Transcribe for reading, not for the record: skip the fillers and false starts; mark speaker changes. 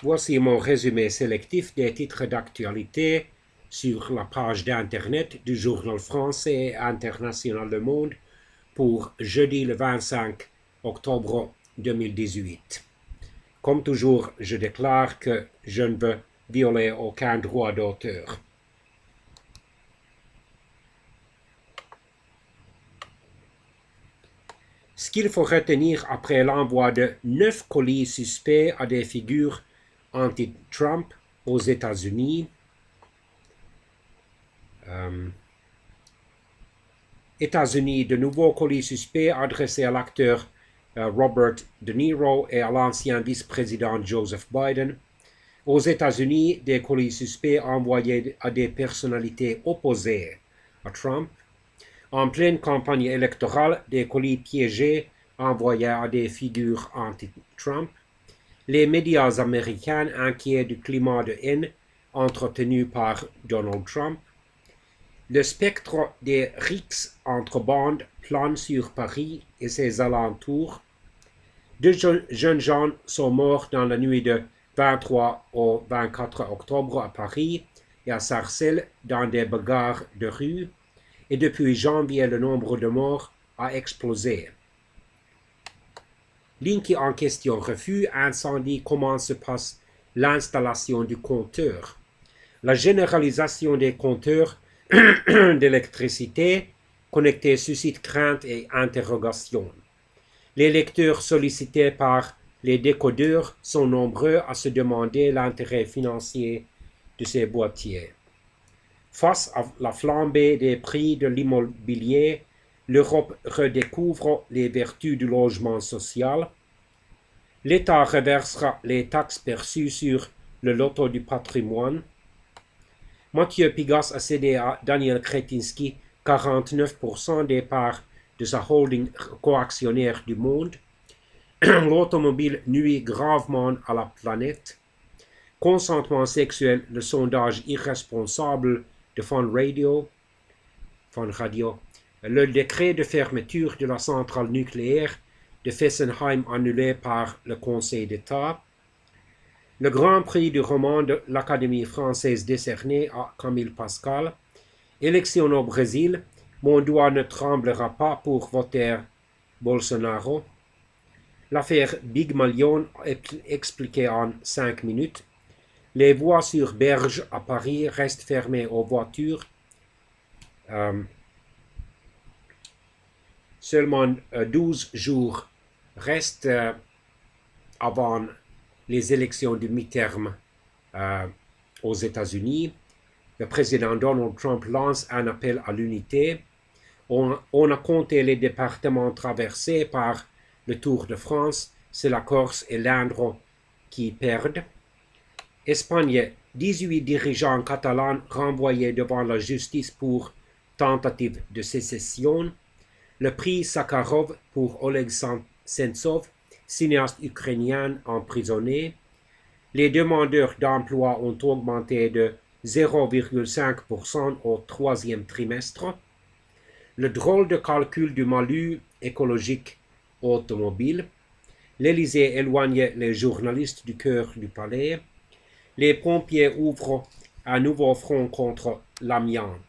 Speaker 1: Voici mon résumé sélectif des titres d'actualité sur la page d'Internet du journal français et international Le Monde pour jeudi le 25 octobre 2018. Comme toujours, je déclare que je ne veux violer aucun droit d'auteur. Ce qu'il faut retenir après l'envoi de 9 colis suspects à des figures anti-Trump aux États-Unis, de nouveaux colis suspects adressés à l'acteur Robert De Niro et à l'ancien vice-président Joseph Biden. Aux États-Unis, des colis suspects envoyés à des personnalités opposées à Trump. En pleine campagne électorale, des colis piégés envoyés à des figures anti-Trump. Les médias américains inquiets du climat de haine entretenu par Donald Trump. Le spectre des rixes entre bandes plane sur Paris et ses alentours. 2 jeunes gens sont morts dans la nuit de 23 au 24 octobre à Paris et à Sarcelles dans des bagarres de rue. Et depuis janvier, le nombre de morts a explosé. Linky en question refus incendie. Comment se passe l'installation du compteur? La généralisation des compteurs d'électricité connectés suscite crainte et interrogation. Les lecteurs sollicités par les décodeurs sont nombreux à se demander l'intérêt financier de ces boîtiers. Face à la flambée des prix de l'immobilier, l'Europe redécouvre les vertus du logement social. L'État reversera les taxes perçues sur le loto du patrimoine. Mathieu Pigasse a cédé à Daniel Kretinsky 49% des parts de sa holding coactionnaire du Monde. L'automobile nuit gravement à la planète. Consentement sexuel, le sondage irresponsable de Fun Radio. Le décret de fermeture de la centrale nucléaire de Fessenheim annulé par le Conseil d'État. Le Grand Prix du roman de l'Académie française décerné à Camille Pascal. Élection au Brésil. Mon doigt ne tremblera pas pour voter Bolsonaro. L'affaire Big Malion expliquée en 5 minutes. Les voies sur berge à Paris restent fermées aux voitures. Seulement 12 jours restent avant les élections du mi-terme aux États-Unis. Le président Donald Trump lance un appel à l'unité. On a compté les départements traversés par le Tour de France. C'est la Corse et l'Indre qui perdent. Espagne, 18 dirigeants catalans renvoyés devant la justice pour tentative de sécession. Le prix Sakharov pour Oleg Sentsov, cinéaste ukrainien emprisonné. Les demandeurs d'emploi ont augmenté de 0,5% au 3e trimestre. Le drôle de calcul du malus écologique automobile. L'Élysée éloigne les journalistes du cœur du palais. Les pompiers ouvrent un nouveau front contre l'amiante.